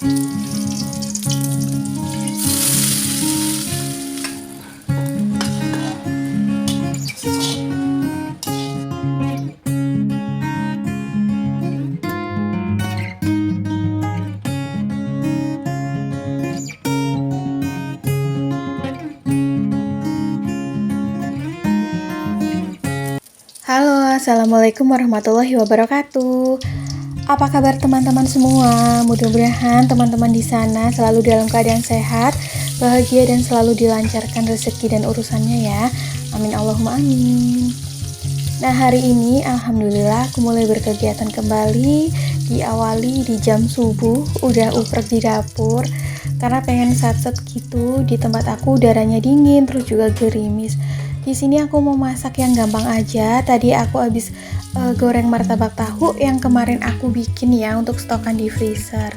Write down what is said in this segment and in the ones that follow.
Halo, assalamualaikum warahmatullahi wabarakatuh. Apa kabar teman-teman semua? Mudah-mudahan teman-teman di sana selalu dalam keadaan sehat, bahagia dan selalu dilancarkan rezeki dan urusannya ya. Amin Allahumma amin. Nah, hari ini alhamdulillah aku mulai berkegiatan kembali, diawali di jam subuh, udah uprek di dapur karena pengen satset gitu. Di tempat aku udaranya dingin terus juga gerimis. Di sini aku mau masak yang gampang aja. Tadi aku habis goreng martabak tahu yang kemarin aku bikin ya untuk stokan di freezer.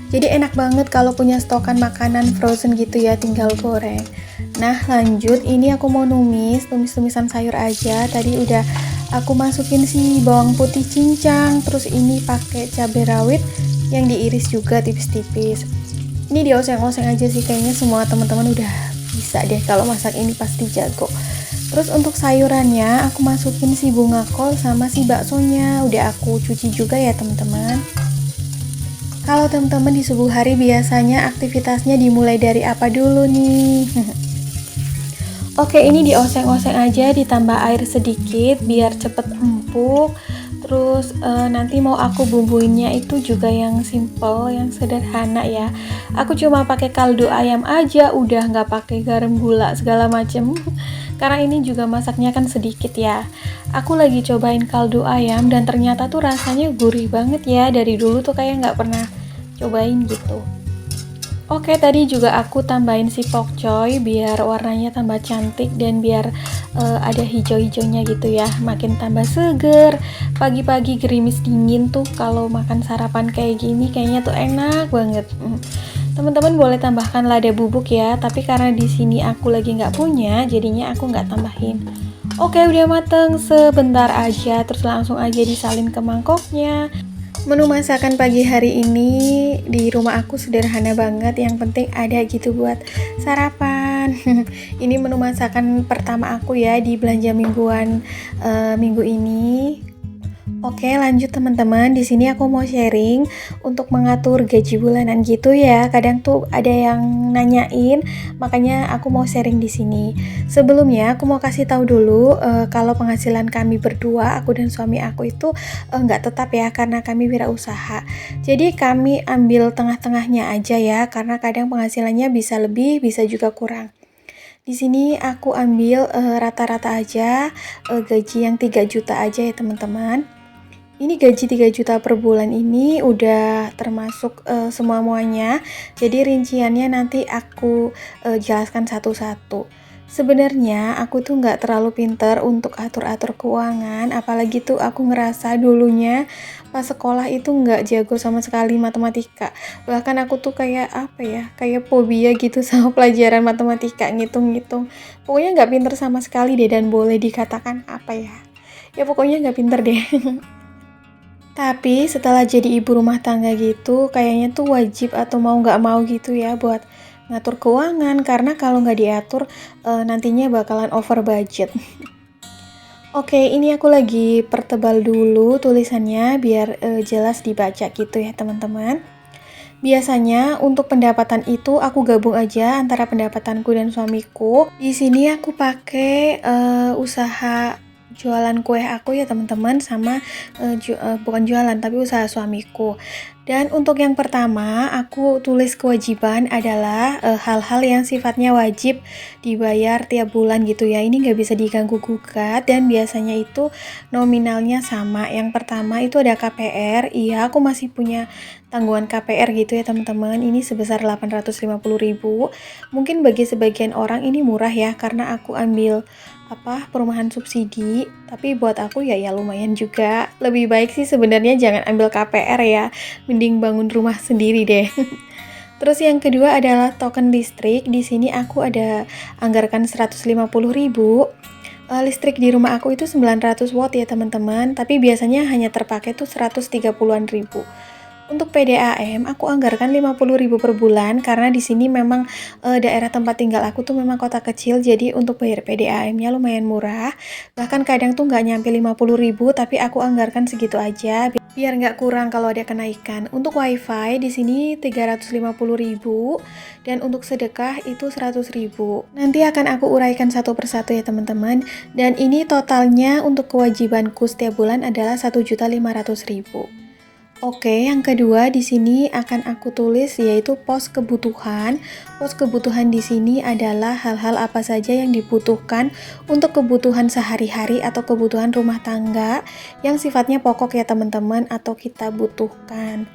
Jadi enak banget kalau punya stokan makanan frozen gitu ya, tinggal goreng. Nah, lanjut, ini aku mau tumis-tumisan sayur aja. Tadi udah aku masukin si bawang putih cincang, terus ini pakai cabai rawit yang diiris juga tipis-tipis. Ini dioseng-oseng aja sih, kayaknya semua teman-teman udah bisa deh kalau masak ini, pasti jago. Terus untuk sayurannya aku masukin si bunga kol sama si baksonya, udah aku cuci juga ya teman-teman. Kalau teman-teman di subuh hari biasanya aktivitasnya dimulai dari apa dulu nih? Oke, ini dioseng-oseng aja, ditambah air sedikit biar cepet empuk. Terus nanti mau aku bumbuinnya itu juga yang simple, yang sederhana ya. Aku cuma pakai kaldu ayam aja, udah nggak pakai garam, gula segala macem. Karena ini juga masaknya kan sedikit ya. Aku lagi cobain kaldu ayam dan ternyata tuh rasanya gurih banget ya. Dari dulu tuh kayak nggak pernah cobain gitu. Oke, tadi juga aku tambahin si pokcoy biar warnanya tambah cantik dan biar ada hijau-hijaunya gitu ya, makin tambah seger. Pagi-pagi gerimis dingin tuh kalau makan sarapan kayak gini kayaknya tuh enak banget. Teman-teman boleh tambahkan lada bubuk ya, tapi karena di sini aku lagi nggak punya, jadinya aku nggak tambahin. Oke, udah mateng sebentar aja, terus langsung aja disalin ke mangkoknya. Menu masakan pagi hari ini di rumah aku sederhana banget, yang penting ada gitu buat sarapan. Ini menu masakan pertama aku ya di belanja mingguan minggu ini. Oke, lanjut teman-teman. Di sini aku mau sharing untuk mengatur gaji bulanan gitu ya. Kadang tuh ada yang nanyain, makanya aku mau sharing di sini. Sebelumnya aku mau kasih tahu dulu kalau penghasilan kami berdua, aku dan suami aku itu nggak tetap ya, karena kami wirausaha. Jadi kami ambil tengah-tengahnya aja ya, karena kadang penghasilannya bisa lebih, bisa juga kurang. Di sini aku ambil rata-rata aja, gaji yang 3 juta aja ya teman-teman. Ini gaji 3 juta per bulan ini udah termasuk semua-muanya. Jadi rinciannya nanti aku jelaskan satu-satu. Sebenarnya aku tuh nggak terlalu pinter untuk atur-atur keuangan, apalagi tuh aku ngerasa dulunya pas sekolah itu nggak jago sama sekali matematika. Bahkan aku tuh kayak apa ya, kayak fobia gitu sama pelajaran matematika, ngitung-ngitung. Pokoknya nggak pinter sama sekali deh, dan boleh dikatakan apa ya, ya pokoknya nggak pinter deh. Tapi setelah jadi ibu rumah tangga gitu, kayaknya tuh wajib atau mau nggak mau gitu ya buat ngatur keuangan, karena kalau nggak diatur nantinya bakalan over budget. Oke, ini aku lagi pertebal dulu tulisannya biar jelas dibaca gitu ya teman-teman. Biasanya untuk pendapatan itu aku gabung aja antara pendapatanku dan suamiku. Di sini aku pakai usaha jualan kue aku ya teman-teman, sama bukan jualan tapi usaha suamiku. Dan untuk yang pertama aku tulis kewajiban adalah hal-hal yang sifatnya wajib dibayar tiap bulan gitu ya. Ini nggak bisa diganggu gugat dan biasanya itu nominalnya sama. Yang pertama itu ada KPR. Iya, aku masih punya tanggungan KPR gitu ya teman-teman. Ini sebesar 850.000. Mungkin bagi sebagian orang ini murah ya, karena aku ambil perumahan subsidi, tapi buat aku ya lumayan juga. Lebih baik sih sebenarnya jangan ambil KPR ya, mending bangun rumah sendiri deh. Terus yang kedua adalah token listrik. Di sini aku ada anggarkan 150.000. Listrik di rumah aku itu 900 watt ya teman-teman, tapi biasanya hanya terpakai tuh 130-an ribu. Untuk PDAM aku anggarkan 50.000 per bulan karena di sini memang daerah tempat tinggal aku tuh memang kota kecil, jadi untuk bayar PDAM-nya lumayan murah. Bahkan kadang tuh nggak nyampe 50.000 tapi aku anggarkan segitu aja biar nggak kurang kalau ada kenaikan. Untuk wifi di sini 350.000 dan untuk sedekah itu 100.000. Nanti akan aku uraikan satu persatu ya teman-teman. Dan ini totalnya untuk kewajibanku setiap bulan adalah 1.500.000. Oke, yang kedua di sini akan aku tulis yaitu pos kebutuhan. Pos kebutuhan di sini adalah hal-hal apa saja yang dibutuhkan untuk kebutuhan sehari-hari atau kebutuhan rumah tangga yang sifatnya pokok ya teman-teman atau kita butuhkan.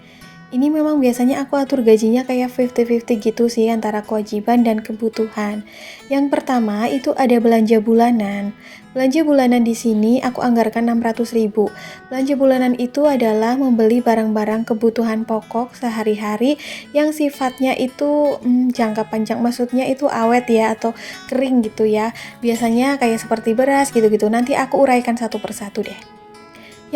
Ini memang biasanya aku atur gajinya kayak 50-50 gitu sih antara kewajiban dan kebutuhan. Yang pertama itu ada belanja bulanan. Belanja bulanan di sini aku anggarkan 600.000. Belanja bulanan itu adalah membeli barang-barang kebutuhan pokok sehari-hari yang sifatnya itu jangka panjang, maksudnya itu awet ya atau kering gitu ya. Biasanya kayak seperti beras gitu-gitu. Nanti aku uraikan satu persatu deh.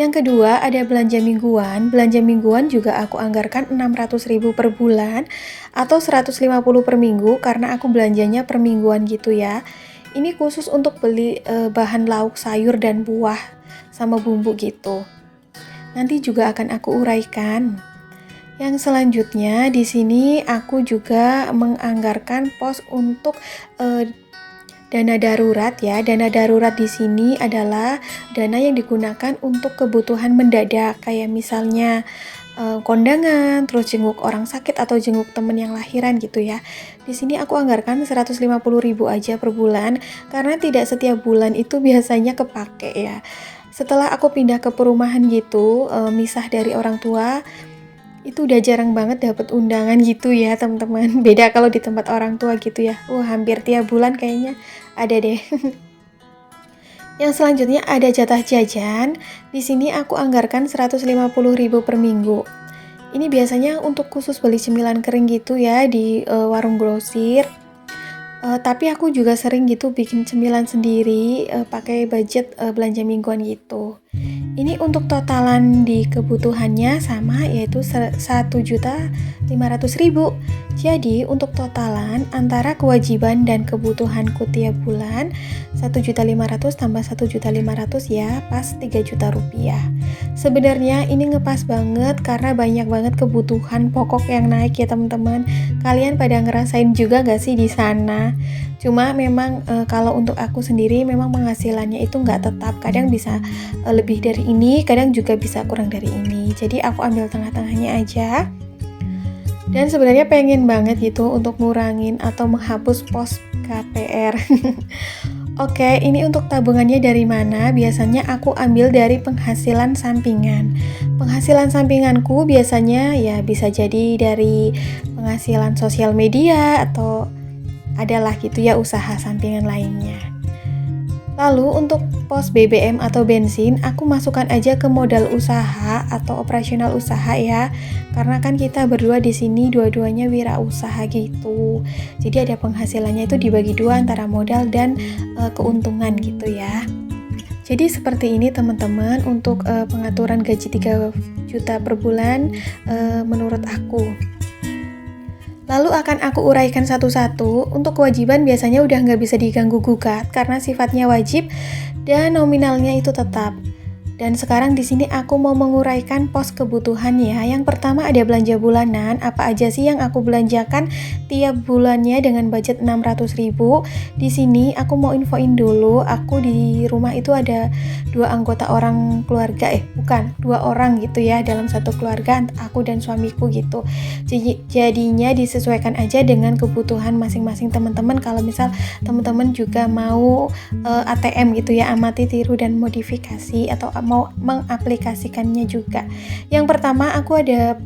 Yang kedua ada belanja mingguan. Belanja mingguan juga aku anggarkan 600.000 per bulan atau 150 per minggu karena aku belanjanya per mingguan gitu ya. Ini khusus untuk beli bahan lauk, sayur dan buah sama bumbu gitu. Nanti juga akan aku uraikan. Yang selanjutnya di sini aku juga menganggarkan pos untuk dana darurat ya. Dana darurat di sini adalah dana yang digunakan untuk kebutuhan mendadak kayak misalnya kondangan, terus jenguk orang sakit atau jenguk temen yang lahiran gitu ya. Di sini aku anggarkan 150.000 aja per bulan karena tidak setiap bulan itu biasanya kepake ya. Setelah aku pindah ke perumahan gitu, misah dari orang tua, itu udah jarang banget dapat undangan gitu ya teman-teman. Beda kalau di tempat orang tua gitu ya. Hampir tiap bulan kayaknya ada deh. Yang selanjutnya ada jatah jajan. Di sini aku anggarkan 150.000 per minggu. Ini biasanya untuk khusus beli cemilan kering gitu ya di warung grosir. Tapi aku juga sering gitu bikin cemilan sendiri pakai budget belanja mingguan gitu. Ini untuk totalan di kebutuhannya sama yaitu 1.500.000. Jadi untuk totalan antara kewajiban dan kebutuhanku tiap bulan 1.500.000 tambah 1.500.000 ya pas 3 juta rupiah. Sebenarnya ini ngepas banget karena banyak banget kebutuhan pokok yang naik ya teman-teman. Kalian pada ngerasain juga gak sih di sana? Cuma memang kalau untuk aku sendiri memang penghasilannya itu nggak tetap, kadang bisa lebih dari ini, kadang juga bisa kurang dari ini. Jadi aku ambil tengah-tengahnya aja. Dan sebenarnya pengen banget gitu untuk ngurangin atau menghapus pos KPR. Oke, ini untuk tabungannya dari mana? Biasanya aku ambil dari penghasilan sampingan. Penghasilan sampinganku biasanya ya bisa jadi dari penghasilan sosial media atau adalah gitu ya usaha sampingan lainnya. Lalu untuk pos BBM atau bensin aku masukkan aja ke modal usaha atau operasional usaha ya. Karena kan kita berdua di sini dua-duanya wirausaha gitu. Jadi ada penghasilannya itu dibagi dua antara modal dan keuntungan gitu ya. Jadi seperti ini teman-teman untuk pengaturan gaji 3 juta per bulan menurut aku. Lalu akan aku uraikan satu-satu. Untuk kewajiban biasanya udah nggak bisa diganggu gugat karena sifatnya wajib dan nominalnya itu tetap. Dan sekarang di sini aku mau menguraikan pos kebutuhan ya. Yang pertama ada belanja bulanan. Apa aja sih yang aku belanjakan tiap bulannya dengan budget 600.000. Di sini aku mau infoin dulu. Aku di rumah itu ada 2 anggota orang keluarga. Bukan, 2 orang gitu ya dalam satu keluarga. Aku dan suamiku gitu. Jadinya disesuaikan aja dengan kebutuhan masing-masing teman-teman. Kalau misal teman-teman juga mau ATM gitu ya, amati, tiru, dan modifikasi atau mau mengaplikasikannya juga. Yang pertama aku ada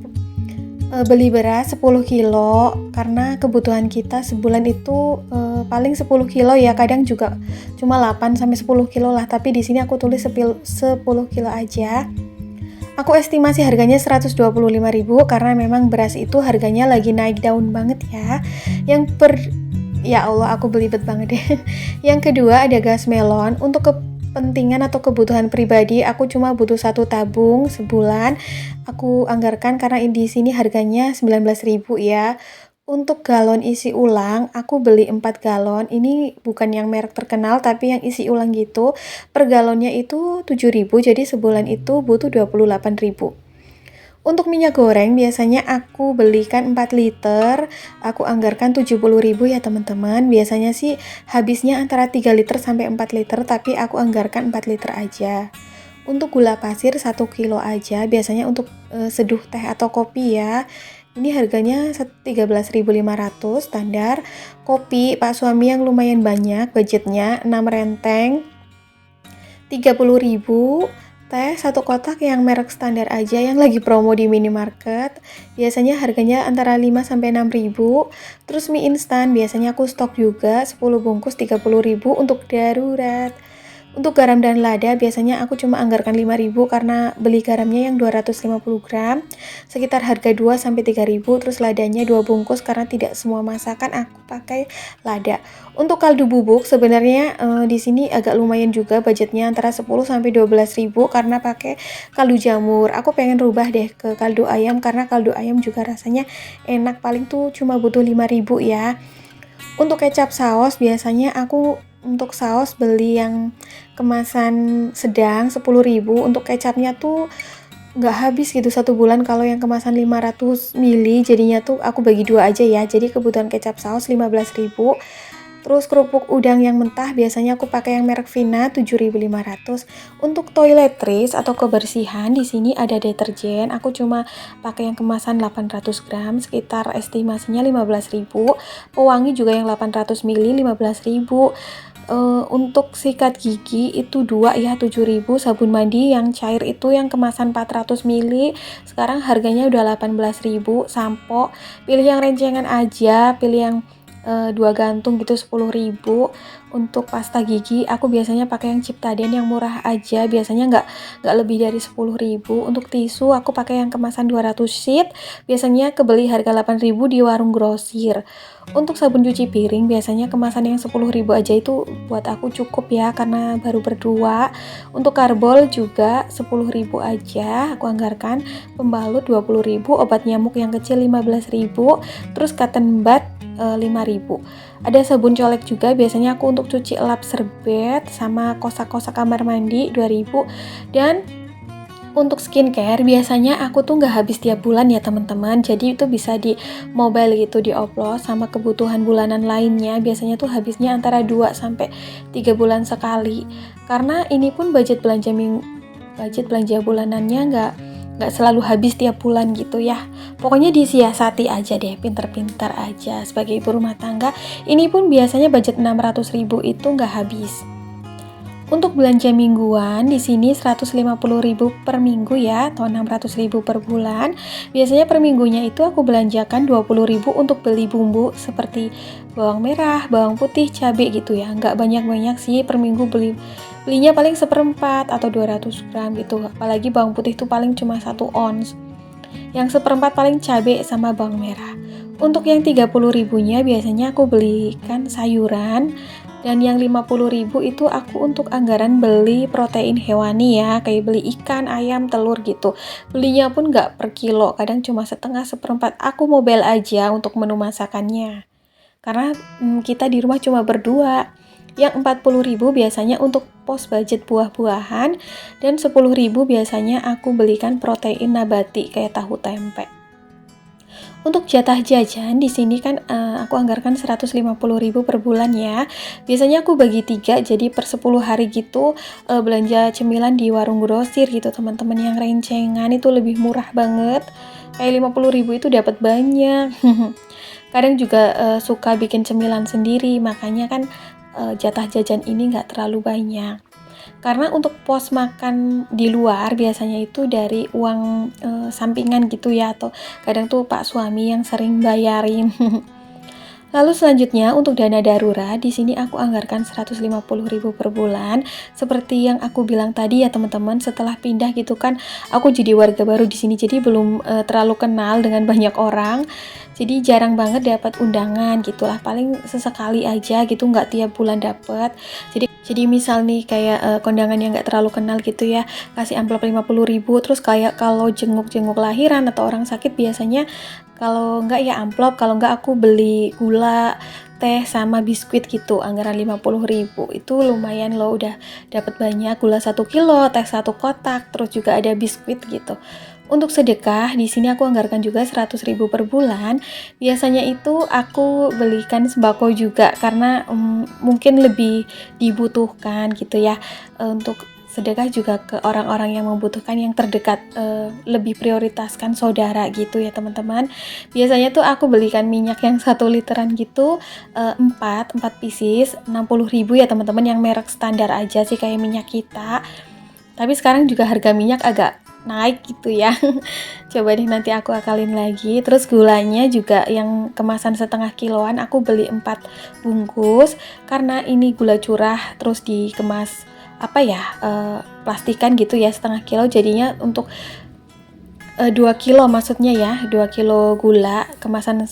beli beras 10 kilo karena kebutuhan kita sebulan itu paling 10 kilo ya, kadang juga cuma 8 sampai 10 kilo lah, tapi di sini aku tulis 10 kilo aja. Aku estimasi harganya 125.000 karena memang beras itu harganya lagi naik daun banget ya. Ya Allah, aku belibet banget deh. Yang kedua ada gas melon. Untuk kepentingan atau kebutuhan pribadi, aku cuma butuh satu tabung sebulan. Aku anggarkan karena di sini harganya 19.000 ya. Untuk galon isi ulang, aku beli 4 galon. Ini bukan yang merek terkenal, tapi yang isi ulang gitu. Per galonnya itu 7.000, jadi sebulan itu butuh 28.000. Untuk minyak goreng, biasanya aku belikan 4 liter. Aku anggarkan 70.000 ya teman-teman. Biasanya sih habisnya antara 3 liter sampai 4 liter, tapi aku anggarkan 4 liter aja. Untuk gula pasir 1 kilo aja, biasanya untuk seduh teh atau kopi ya. Ini harganya 13.500 standar. Kopi Pak Suami yang lumayan banyak, budgetnya 6 renteng 30.000. Teh 1 kotak yang merek standar aja yang lagi promo di minimarket. Biasanya harganya antara 5 sampai 6.000. Terus mie instan biasanya aku stok juga 10 bungkus 30.000 untuk darurat. Untuk garam dan lada biasanya aku cuma anggarkan 5.000 karena beli garamnya yang 250 gram sekitar harga 2 sampai 3.000. Terus ladanya 2 bungkus karena tidak semua masakan aku pakai lada. Untuk kaldu bubuk sebenarnya di sini agak lumayan juga, budgetnya antara 10 sampai 12.000 karena pakai kaldu jamur. Aku pengen rubah deh ke kaldu ayam karena kaldu ayam juga rasanya enak, paling tuh cuma butuh 5.000 ya. Untuk kecap saus biasanya aku untuk saus beli yang kemasan sedang 10.000. Untuk kecapnya tuh nggak habis gitu 1 bulan. Kalau yang kemasan 500 ml jadinya tuh aku bagi 2 aja ya, jadi kebutuhan kecap saus 15.000. Terus kerupuk udang yang mentah biasanya aku pakai yang merek Vina 7.500. Untuk toiletries atau kebersihan di sini ada deterjen. Aku cuma pakai yang kemasan 800 gram sekitar estimasinya 15.000. Pewangi juga yang 800 ml 15.000. Untuk sikat gigi itu 2 ya 7.000. Sabun mandi yang cair itu yang kemasan 400 ml sekarang harganya udah 18.000. Sampo pilih yang rencengan aja, pilih yang 2 gantung gitu 10.000. Untuk pasta gigi aku biasanya pakai yang Ciptaden yang murah aja, biasanya nggak lebih dari 10.000. Untuk tisu aku pakai yang kemasan 200 sheet, biasanya kebeli harga 8.000 di warung grosir. Untuk sabun cuci piring biasanya kemasan yang 10.000 aja itu buat aku cukup ya karena baru berdua. Untuk karbol juga 10.000 aja aku anggarkan. Pembalut 20.000, obat nyamuk yang kecil 15.000, terus cotton bud 5.000. Ada sabun colek juga biasanya aku untuk cuci lap serbet sama kosak-kosak kamar mandi 2.000. Dan untuk skincare biasanya aku tuh nggak habis tiap bulan ya teman-teman, jadi itu bisa di mobile gitu dioplos sama kebutuhan bulanan lainnya. Biasanya tuh habisnya antara 2 sampai 3 bulan sekali karena ini pun budget belanja bulanannya nggak selalu habis tiap bulan gitu ya. Pokoknya disiasati aja deh, pinter-pinter aja sebagai ibu rumah tangga. Ini pun biasanya budget 600.000 itu nggak habis. Untuk belanja mingguan di sini 150.000 per minggu ya, atau 600.000 per bulan. Biasanya per minggunya itu aku belanjakan 20.000 untuk beli bumbu seperti bawang merah, bawang putih, cabai gitu ya. Nggak banyak-banyak sih per minggu belinya paling 1/4 atau 200 gram gitu. Apalagi bawang putih tuh paling cuma 1 ons. Yang 1/4 paling cabai sama bawang merah. Untuk yang 30.000-nya biasanya aku belikan sayuran. Dan yang 50.000 itu aku untuk anggaran beli protein hewani ya, kayak beli ikan, ayam, telur gitu. Belinya pun nggak per kilo, kadang cuma setengah, 1/4. Aku mobile aja untuk menu masakannya. Karena kita di rumah cuma berdua. Yang 40.000 biasanya untuk pos budget buah-buahan, dan 10.000 biasanya aku belikan protein nabati kayak tahu tempe. Untuk jatah jajan di sini kan aku anggarkan 150.000 per bulan ya. Biasanya aku bagi 3, jadi per 10 hari gitu belanja cemilan di warung grosir gitu teman-teman, yang rencengan itu lebih murah banget. Kayak 50.000 itu dapat banyak. Kadang juga suka bikin cemilan sendiri, makanya kan jatah jajan ini nggak terlalu banyak. Karena untuk pos makan di luar biasanya itu dari uang sampingan gitu ya, atau kadang tuh Pak Suami yang sering bayarin. Lalu selanjutnya untuk dana darurat, di sini aku anggarkan 150.000 per bulan. Seperti yang aku bilang tadi ya teman-teman, setelah pindah gitu kan, aku jadi warga baru di sini, jadi belum terlalu kenal dengan banyak orang. Jadi jarang banget dapat undangan gitulah, paling sesekali aja gitu, nggak tiap bulan dapat. Jadi misal nih kayak kondangan yang nggak terlalu kenal gitu ya, kasih amplop 50.000, terus kayak kalau jenguk-jenguk lahiran atau orang sakit biasanya kalau enggak ya amplop, kalau enggak aku beli gula, teh sama biskuit gitu, anggaran 50.000. Itu lumayan loh, udah dapat banyak, gula 1 kilo, teh 1 kotak, terus juga ada biskuit gitu. Untuk sedekah, di sini aku anggarkan juga 100.000 per bulan. Biasanya itu aku belikan sembako juga karena mungkin lebih dibutuhkan gitu ya. Untuk sedekah juga ke orang-orang yang membutuhkan yang terdekat, lebih prioritaskan saudara gitu ya teman-teman. Biasanya tuh aku belikan minyak yang 1 literan gitu, 4 pieces 60.000 ya teman-teman, yang merek standar aja sih kayak minyak kita. Tapi sekarang juga harga minyak agak naik gitu ya. Coba deh nanti aku akalin lagi. Terus gulanya juga yang kemasan setengah kiloan aku beli 4 bungkus karena ini gula curah terus dikemas plastikan gitu ya, setengah kilo, jadinya untuk 2 kilo maksudnya ya, 2 kilo gula kemasan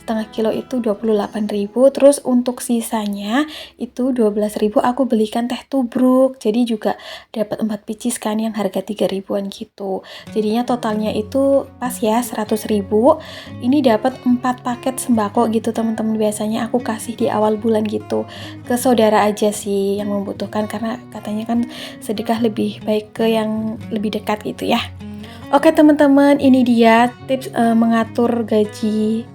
setengah kilo itu 28.000. Terus untuk sisanya itu 12.000 aku belikan teh tubruk, jadi juga dapat 4 pieces kan yang harga 3.000-an gitu. Jadinya totalnya itu pas ya 100.000. Ini dapat 4 paket sembako gitu teman-teman. Biasanya aku kasih di awal bulan gitu ke saudara aja sih yang membutuhkan, karena katanya kan sedekah lebih baik ke yang lebih dekat gitu ya. Oke teman-teman, ini dia tips mengatur gaji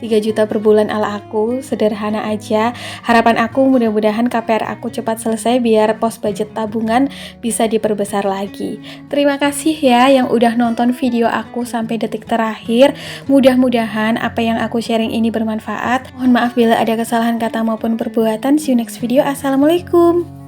3 juta per bulan ala aku, sederhana aja. Harapan aku mudah-mudahan KPR aku cepat selesai biar pos budget tabungan bisa diperbesar lagi. Terima kasih ya yang udah nonton video aku sampai detik terakhir. Mudah-mudahan apa yang aku sharing ini bermanfaat. Mohon maaf bila ada kesalahan kata maupun perbuatan. See you next video. Assalamualaikum.